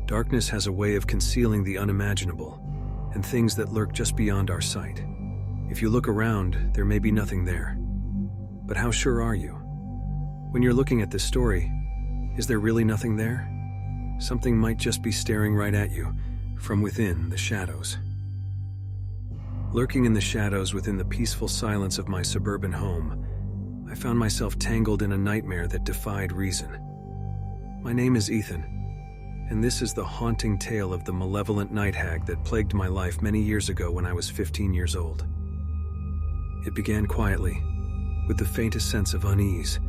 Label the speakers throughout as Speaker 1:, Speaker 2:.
Speaker 1: Darkness has a way of concealing the unimaginable and things that lurk just beyond our sight. If you look around, there may be nothing there. But how sure are you? When you're looking at this story, is there really nothing there? Something might just be staring right at you from within the shadows. Lurking in the shadows within the peaceful silence of my suburban home, I found myself tangled in a nightmare that defied reason. My name is Ethan, and this is the haunting tale of the malevolent night hag that plagued my life many years ago when I was 15 years old. It began quietly, with the faintest sense of unease.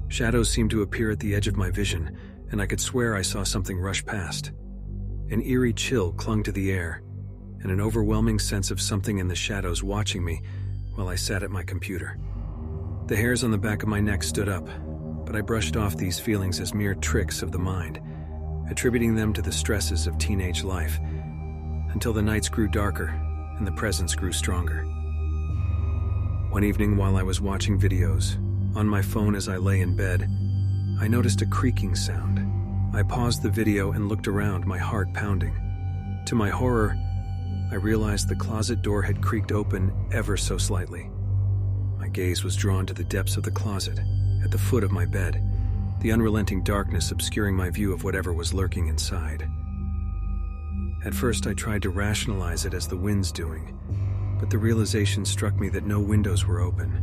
Speaker 1: Shadows seemed to appear at the edge of my vision, and I could swear I saw something rush past. An eerie chill clung to the air, and an overwhelming sense of something in the shadows watching me while I sat at my computer. The hairs on the back of my neck stood up, but I brushed off these feelings as mere tricks of the mind, attributing them to the stresses of teenage life, until the nights grew darker and the presence grew stronger. One evening while I was watching videos, on my phone as I lay in bed, I noticed a creaking sound. I paused the video and looked around, my heart pounding. To my horror, I realized the closet door had creaked open ever so slightly. My gaze was drawn to the depths of the closet, at the foot of my bed, the unrelenting darkness obscuring my view of whatever was lurking inside. At first, I tried to rationalize it as the wind's doing, but the realization struck me that no windows were open,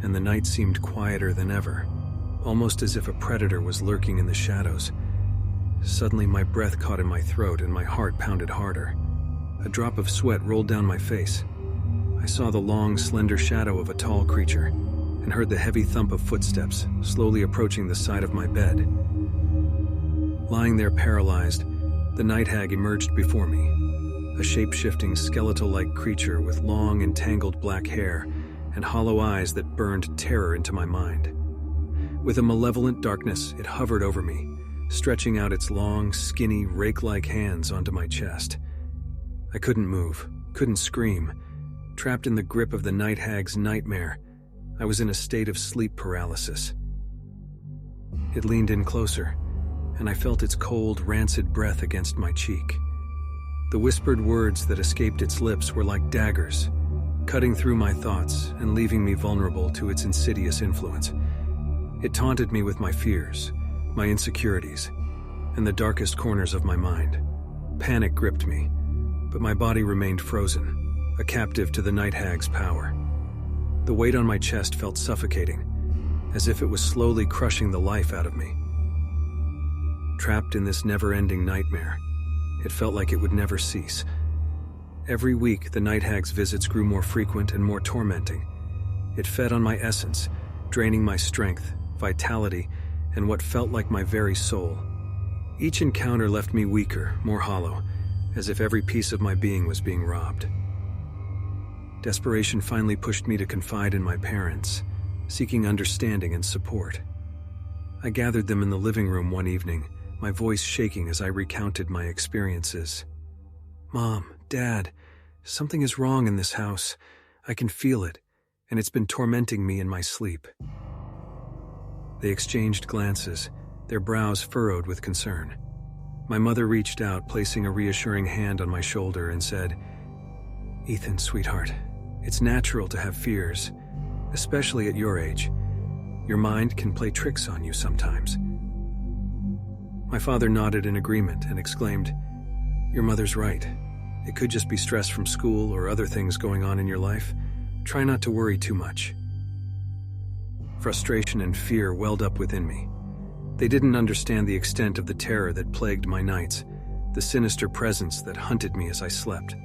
Speaker 1: and the night seemed quieter than ever, almost as if a predator was lurking in the shadows. Suddenly, my breath caught in my throat and my heart pounded harder. A drop of sweat rolled down my face. I saw the long, slender shadow of a tall creature and heard the heavy thump of footsteps slowly approaching the side of my bed. Lying there paralyzed, the night hag emerged before me, a shape-shifting, skeletal-like creature with long, entangled black hair and hollow eyes that burned terror into my mind. With a malevolent darkness, it hovered over me, stretching out its long, skinny, rake-like hands onto my chest. I couldn't move, couldn't scream. Trapped in the grip of the night hag's nightmare, I was in a state of sleep paralysis. It leaned in closer, and I felt its cold, rancid breath against my cheek. The whispered words that escaped its lips were like daggers, cutting through my thoughts and leaving me vulnerable to its insidious influence. It taunted me with my fears, my insecurities, and the darkest corners of my mind. Panic gripped me, but my body remained frozen, a captive to the night hag's power. The weight on my chest felt suffocating, as if it was slowly crushing the life out of me. Trapped in this never-ending nightmare, it felt like it would never cease. Every week, the night hag's visits grew more frequent and more tormenting. It fed on my essence, draining my strength, vitality, and what felt like my very soul. Each encounter left me weaker, more hollow, as if every piece of my being was being robbed. Desperation finally pushed me to confide in my parents, seeking understanding and support. I gathered them in the living room one evening, my voice shaking as I recounted my experiences. "Mom, Dad, something is wrong in this house. I can feel it, and it's been tormenting me in my sleep." They exchanged glances, their brows furrowed with concern. My mother reached out, placing a reassuring hand on my shoulder and said, "Ethan, sweetheart, it's natural to have fears, especially at your age. Your mind can play tricks on you sometimes." My father nodded in agreement and exclaimed, "Your mother's right. It could just be stress from school or other things going on in your life. Try not to worry too much." Frustration and fear welled up within me. They didn't understand the extent of the terror that plagued my nights, the sinister presence that hunted me as I slept.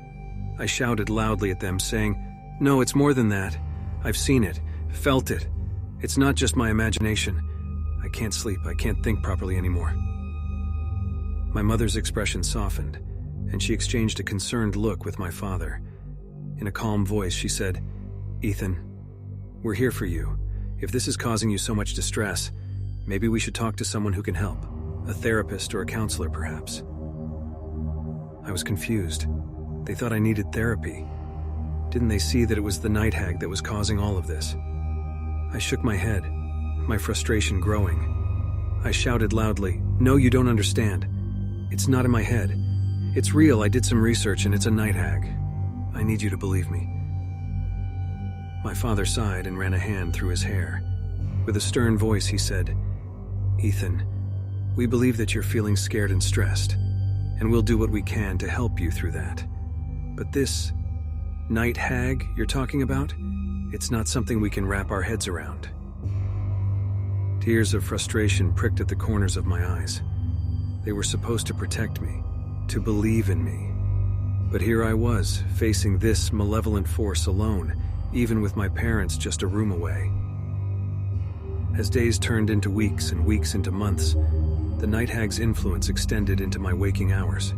Speaker 1: I shouted loudly at them, saying, "No, it's more than that. I've seen it, felt it. It's not just my imagination. I can't sleep, I can't think properly anymore." My mother's expression softened, and she exchanged a concerned look with my father. In a calm voice, she said, "Ethan, we're here for you. If this is causing you so much distress, maybe we should talk to someone who can help, a therapist or a counselor perhaps." I was confused. They thought I needed therapy. Didn't they see that it was the night hag that was causing all of this? I shook my head, my frustration growing. I shouted loudly, "No, you don't understand. It's not in my head. It's real. I did some research and it's a night hag. I need you to believe me." My father sighed and ran a hand through his hair. With a stern voice, he said, "Ethan, we believe that you're feeling scared and stressed, and we'll do what we can to help you through that. But this night hag you're talking about, it's not something we can wrap our heads around." Tears of frustration pricked at the corners of my eyes. They were supposed to protect me, to believe in me. But here I was, facing this malevolent force alone, even with my parents just a room away. As days turned into weeks and weeks into months, the night hag's influence extended into my waking hours.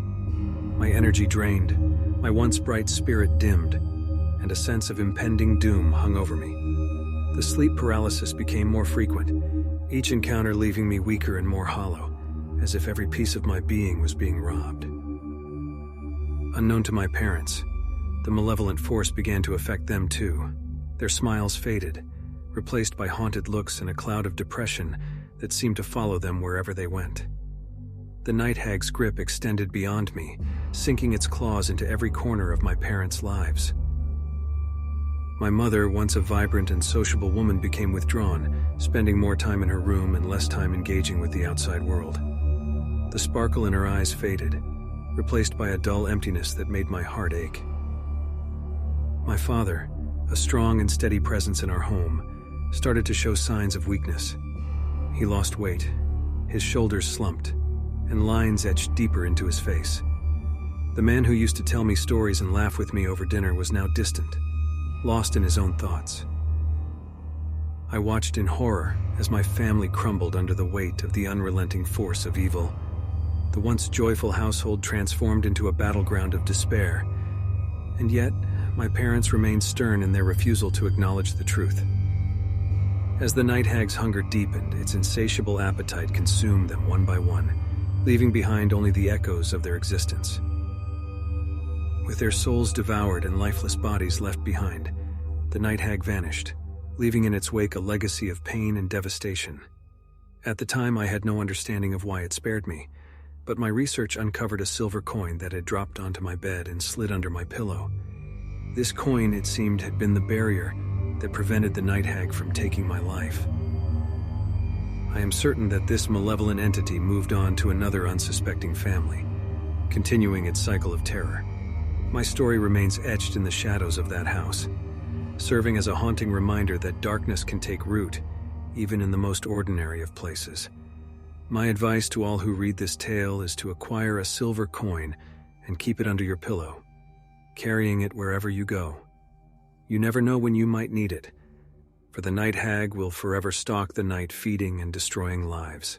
Speaker 1: My energy drained, my once bright spirit dimmed, and a sense of impending doom hung over me. The sleep paralysis became more frequent, each encounter leaving me weaker and more hollow, as if every piece of my being was being robbed. Unknown to my parents, the malevolent force began to affect them too. Their smiles faded, replaced by haunted looks and a cloud of depression that seemed to follow them wherever they went. The night hag's grip extended beyond me, sinking its claws into every corner of my parents' lives. My mother, once a vibrant and sociable woman, became withdrawn, spending more time in her room and less time engaging with the outside world. The sparkle in her eyes faded, replaced by a dull emptiness that made my heart ache. My father, a strong and steady presence in our home, started to show signs of weakness. He lost weight, his shoulders slumped, and lines etched deeper into his face. The man who used to tell me stories and laugh with me over dinner was now distant, lost in his own thoughts. I watched in horror as my family crumbled under the weight of the unrelenting force of evil. The once joyful household transformed into a battleground of despair, and yet my parents remained stern in their refusal to acknowledge the truth. As the night hag's hunger deepened, its insatiable appetite consumed them one by one, leaving behind only the echoes of their existence. With their souls devoured and lifeless bodies left behind, the night hag vanished, leaving in its wake a legacy of pain and devastation. At the time, I had no understanding of why it spared me, but my research uncovered a silver coin that had dropped onto my bed and slid under my pillow. This coin, it seemed, had been the barrier that prevented the night hag from taking my life. I am certain that this malevolent entity moved on to another unsuspecting family, continuing its cycle of terror. My story remains etched in the shadows of that house, serving as a haunting reminder that darkness can take root, even in the most ordinary of places. My advice to all who read this tale is to acquire a silver coin and keep it under your pillow, carrying it wherever you go. You never know when you might need it, for the night hag will forever stalk the night, feeding and destroying lives.